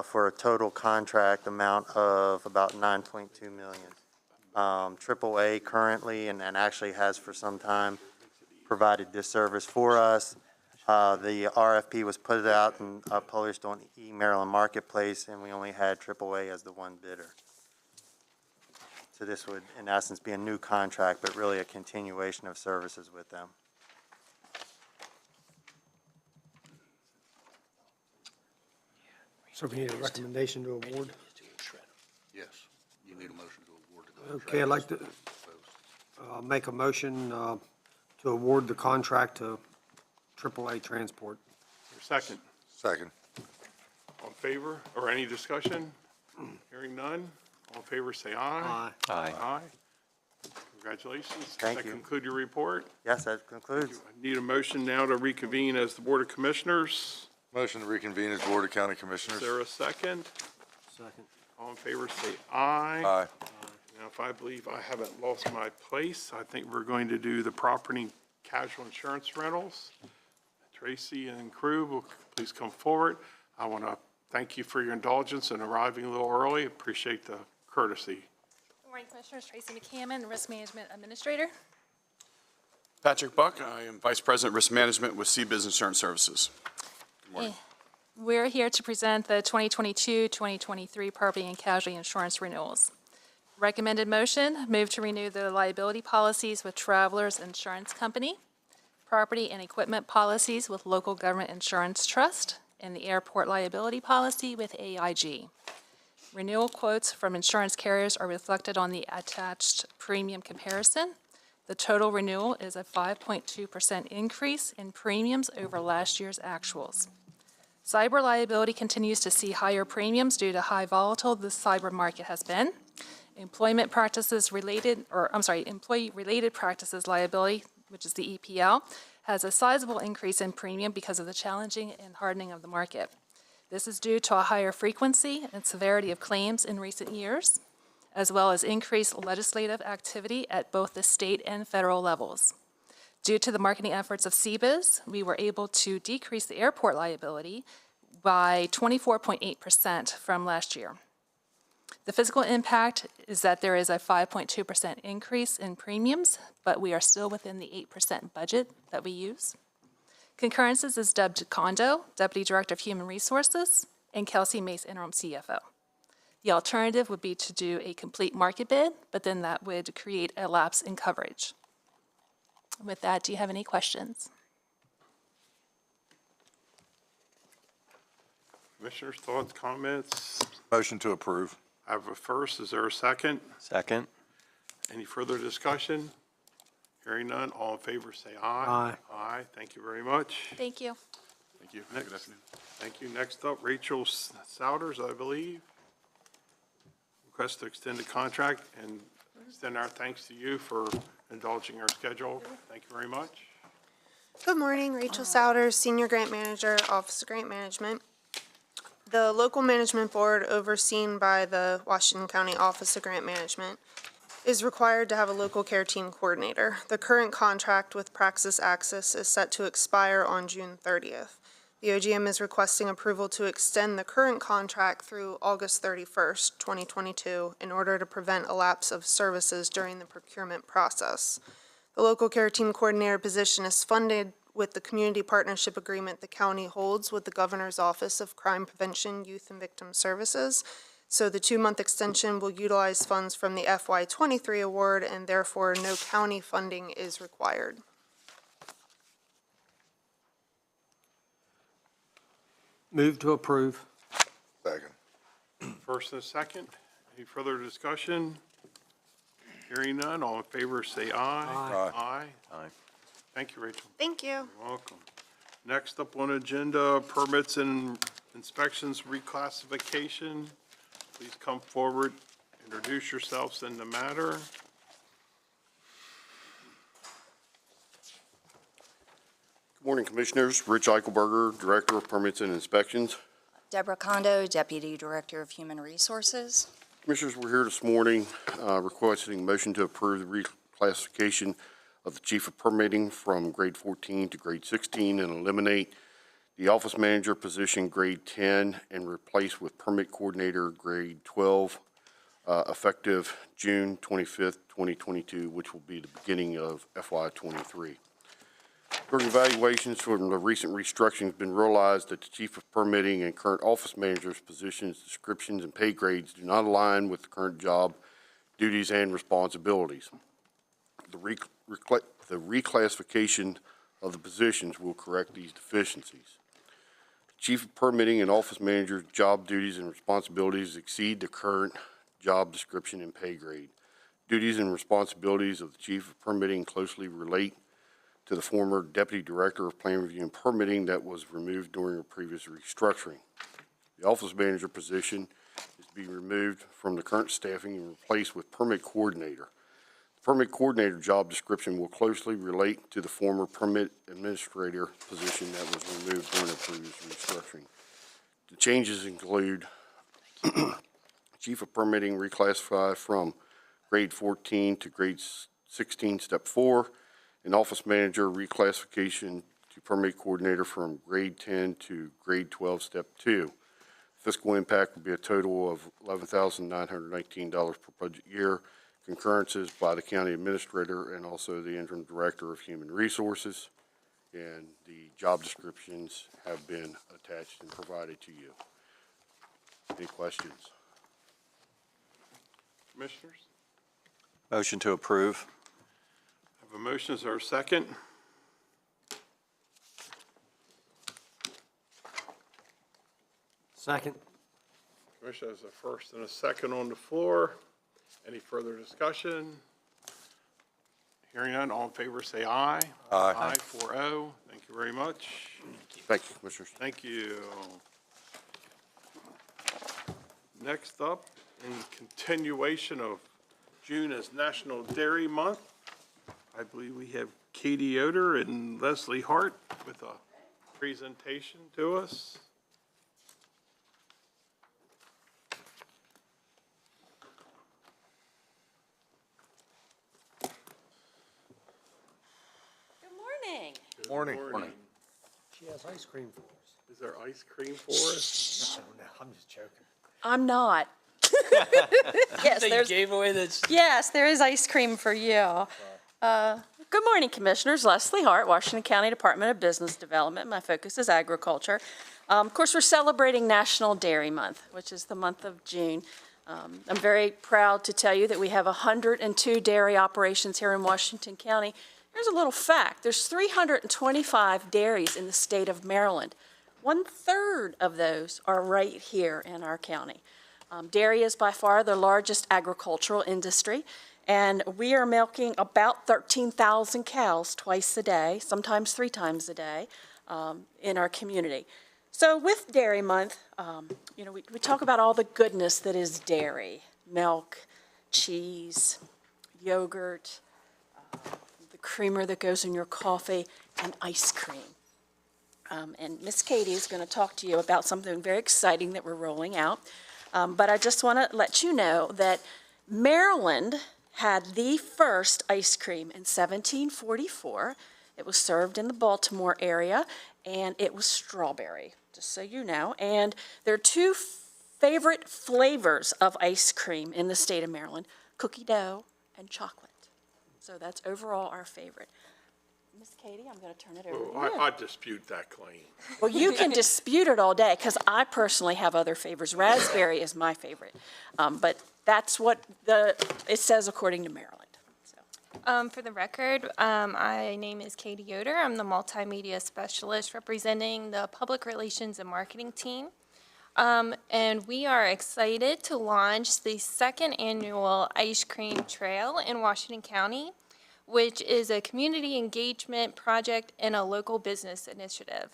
for a total contract amount of about $9.2 million. AAA currently, and actually has for some time, provided this service for us. The RFP was put out and published on e-Maryland Marketplace, and we only had AAA as the one bidder. So this would, in essence, be a new contract, but really a continuation of services with them. So we need a recommendation to award. Yes, you need a motion to award the contract. Okay, I'd like to make a motion to award the contract to AAA Transport. Second. Second. All in favor, or any discussion? Hearing none. All in favor, say aye. Aye. Aye. Aye. Congratulations. Thank That you. conclude your report. Yes, that concludes. I need a motion now to reconvene as the Board of Commissioners. Motion to reconvene as Board of County Is Commissioners. there a second? Second. All in favor, say aye. Aye. Now, if I believe I haven't lost my place, I think we're going to do the property casual insurance rentals. Tracy and crew will please come forward. I want to thank you for your indulgence in arriving a little early. Appreciate the courtesy. Good morning, Commissioners. Tracy McCammon, Risk Management Administrator. Patrick Buck, I am Vice President Risk Management with CBiz Insurance Services. Good morning. We're here to present the 2022-2023 property and casualty insurance renewals. Recommended motion, move to renew the liability policies with Travelers Insurance Company, property and equipment policies with Local Government Insurance Trust, and the airport liability policy with AIG. Renewal quotes from insurance carriers are reflected on the attached premium comparison. The total renewal is a 5.2% increase in premiums over last year's actuals. Cyber liability continues to see higher premiums due to how volatile the cyber market has been. Employee-related practices liability, which is the EPL, has a sizable increase in premium because of the challenging and hardening of the market. This is due to a higher frequency and severity of claims in recent years, as well as increased legislative activity at both the state and federal levels. Due to the marketing efforts of CBiz, we were able to decrease the airport liability by 24.8% from last year. The physical impact is that there is a 5.2% increase in premiums, but we are still within the 8% budget that we use. Concurrences is dubbed Kondo, Deputy Director of Human Resources, and Kelsey Mace, Interim CFO. The alternative would be to do a complete market bid, but then that would create a lapse in coverage. With that, do you have any questions? Commissioners, thoughts, comments? Motion to approve. I have a first. Is there a second? Second. Any further discussion? Hearing none. All in favor, say aye. Aye. Aye. Thank you very much. Thank you. Thank you. Good afternoon. Thank you. Next up, Rachel Souders, I believe. Request to extend the contract and Extend our thanks to you for indulging our schedule. Thank you very much. Good morning, Rachel Souders, Senior Grant Manager, Office of Grant Management. The local management board, overseen by the Washington County Office of Grant Management, is required to have a local care team coordinator. The current contract with Praxis Access is set to expire on June 30th. The OGM is requesting approval to extend the current contract through August 31st, 2022, in order to prevent a lapse of services during the procurement process. The local care team coordinator position is funded with the community partnership agreement the county holds with the Governor's Office of Crime Prevention, Youth and Victim Services. So the 2-month extension will utilize funds from the FY23 award, and therefore no county funding is required. Move to approve. Second. First and a second. Any further discussion? Hearing none, all in favor say aye. Aye. Aye. Aye. Thank you, Rachel. Thank you. You're welcome. Next up on agenda, permits and inspections reclassification. Please come forward, introduce yourselves in the matter. Good morning, Commissioners. Rich Eichelberger, Director of Permits and Inspections. Deborah Kondo, Deputy Director of Human Resources. Commissioners, we're here this morning requesting a motion to approve the reclassification of the Chief of Permitting from grade 14 to grade 16 and eliminate the Office Manager position grade 10 and replace with Permit Coordinator grade 12 effective June 25th, 2022, which will be the beginning of FY23. During evaluations from the recent restructuring, it's been realized that the Chief of Permitting and current Office Manager's positions, descriptions, and pay grades do not align with the current job duties and responsibilities. The reclassification of the positions will correct these deficiencies. Chief of Permitting and Office Manager's job duties and responsibilities exceed the current job description and pay grade. Duties and responsibilities of the Chief of Permitting closely relate to the former Deputy Director of Plan Review and Permitting that was removed during a previous restructuring. The Office Manager position is to be removed from the current staffing and replaced with Permit Coordinator. The Permit Coordinator job description will closely relate to the former Permit Administrator position that was removed during a previous restructuring. The changes include Chief of Permitting reclassified from grade 14 to grade 16, step 4, and Office Manager reclassification to Permit Coordinator from grade 10 to grade 12, step 2. Fiscal impact would be a total of $11,919 per budget year. Concurrences by the County Administrator and also the Interim Director of Human Resources. And the job descriptions have been attached and provided to you. Any questions? Commissioners? Motion to approve. Have a motion, is there a second? Second. Commissioner, there's a first and a second on the floor. Any further discussion? Hearing none, all in favor say aye. Aye. Aye, 4-0. Thank you very much. Thank you, Commissioners. Thank you. Next up, in continuation of June as National Dairy Month, I believe we have Katie Yoder and Leslie Hart with a presentation to us. Morning. She has ice cream for us. Is there ice cream for us? No, I'm just joking. I'm not. Yes, there's, gave away this. yes, there is ice cream for you. Good morning, Commissioners. Leslie Hart, Washington County Department of Business Development. My focus is agriculture. Of course, we're celebrating National Dairy Month, which is the month of June. I'm very proud to tell you that we have 102 dairy operations here in Washington County. Here's a little fact. There's 325 dairies in the state of Maryland. 1/3 of those are right here in our county. Dairy is by far the largest agricultural industry, and we are milking about 13,000 cows twice a day, sometimes 3 times a day, in our community. So with Dairy Month, we talk about all the goodness that is dairy, milk, cheese, yogurt, the creamer that goes in your coffee, and ice cream. And Miss Katie is going to talk to you about something very exciting that we're rolling out. But I just want to let you know that Maryland had the first ice cream in 1744. It was served in the Baltimore area, and it was strawberry, just so you know. And there are two favorite flavors of ice cream in the state of Maryland, cookie dough and chocolate. So that's overall our favorite. Miss Katie, I'm going to turn it over to you. I dispute that claim. Well, you can dispute it all day, because I personally have other favorites. Raspberry is my favorite. But that's what it says according to Maryland. For the record, my name is Katie Yoder. I'm the multimedia specialist representing the public relations and marketing team. And we are excited to launch the second annual ice cream trail in Washington County, which is a community engagement project and a local business initiative.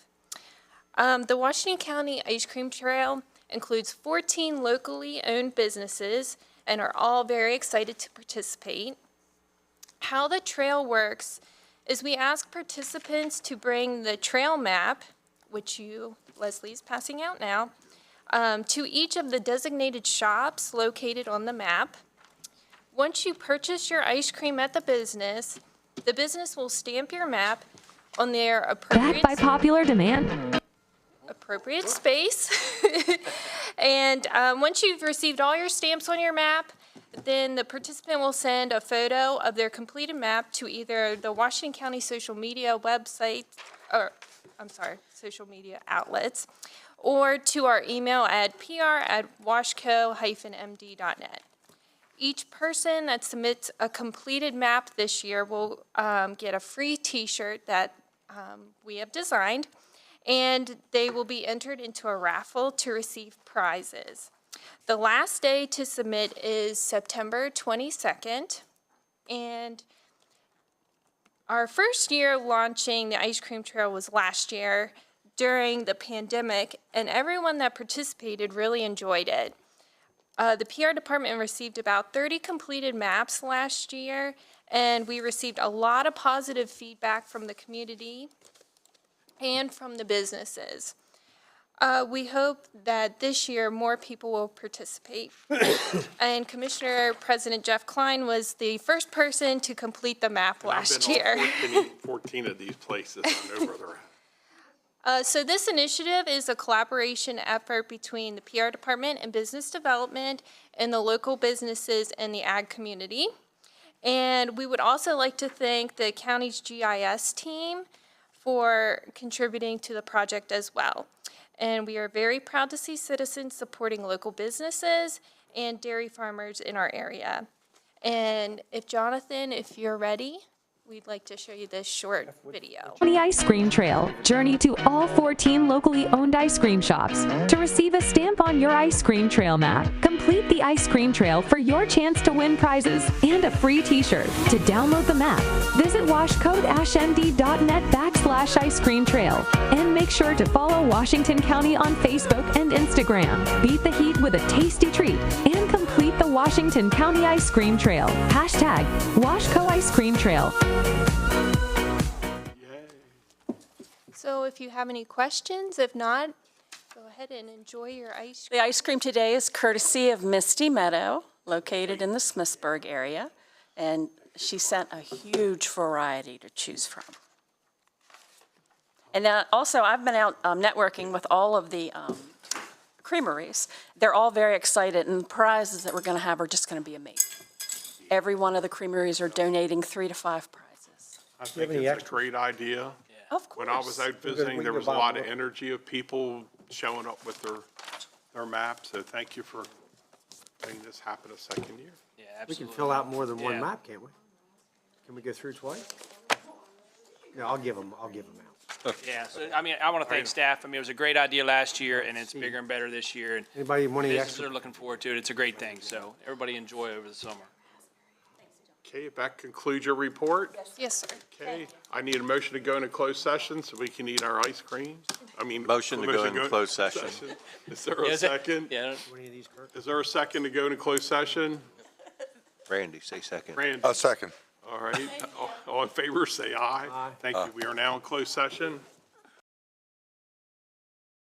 The Washington County Ice Cream Trail includes 14 locally owned businesses and are all very excited to participate. How the trail works is we ask participants to bring the trail map, which Leslie, is passing out now, to each of the designated shops located on the map. Once you purchase your ice cream at the business will stamp your map on their appropriate space. And once you've received all your stamps on your map, then the participant will send a photo of their completed map to either the Washington County social media website, social media outlets, or to our email at pr@washco-md.net. Each person that submits a completed map this year will get a free T-shirt that we have designed, and they will be entered into a raffle to receive prizes. The last day to submit is September 22nd, and our first year launching the ice cream trail was last year during the pandemic, and everyone that participated really enjoyed it. The PR department received about 30 completed maps last year, and we received a lot of positive feedback from the community and from the businesses. We hope that this year more people will participate. And Commissioner President Jeff Klein was the first person to complete the map last year. I've been on 14 of these places. I know where they're at. So this initiative is a collaboration effort between the PR department and business development and the local businesses and the ag community. And we would also like to thank the county's GIS team for contributing to the project as well. And we are very proud to see citizens supporting local businesses and dairy farmers in our area. And Jonathan, if you're ready, we'd like to show you this short video. The Ice Cream Trail. Journey to all 14 locally owned ice cream shops to receive a stamp on your ice cream trail map. Complete the Ice Cream Trail for your chance to win prizes and a free T-shirt. To download the map, visit washco-md.net/ice cream trail. And make sure to follow Washington County on Facebook and Instagram. Beat the heat with a tasty treat and complete the Washington County Ice Cream Trail. Hashtag Washco Ice Cream Trail. So if you have any questions, if not, go ahead and enjoy your ice cream. The ice cream today is courtesy of Misty Meadow, located in the Smithsburg area, and she sent a huge variety to choose from. And also, I've been out networking with all of the creameries. They're all very excited, and the prizes that we're going to have are just going to be amazing. Every one of the creameries are donating 3 to 5 prizes. I think it's a great idea. Of course. When I was out visiting, there was a lot of energy of people showing up with their maps, so thank you for letting this happen a second year. Yeah, We absolutely. can fill out more than one Yeah. map, can't we? Can we go through twice? No, I'll give them out. Yeah, so, I mean, I want to thank staff. I mean, it was a great idea last year, and it's bigger and better this year. And Anybody want any businesses extra? are looking forward to it. It's a great thing, so everybody enjoy over the summer. Okay, that concludes your report? Yes, sir. Okay, I need a motion to go into closed session so we can eat our ice cream. Motion to go into closed session. Is there a second? Yeah. Is there a second to go into closed session? Brandy, say second. Randy, A second. all right. All in favor, say aye. Thank you. We are now in closed session.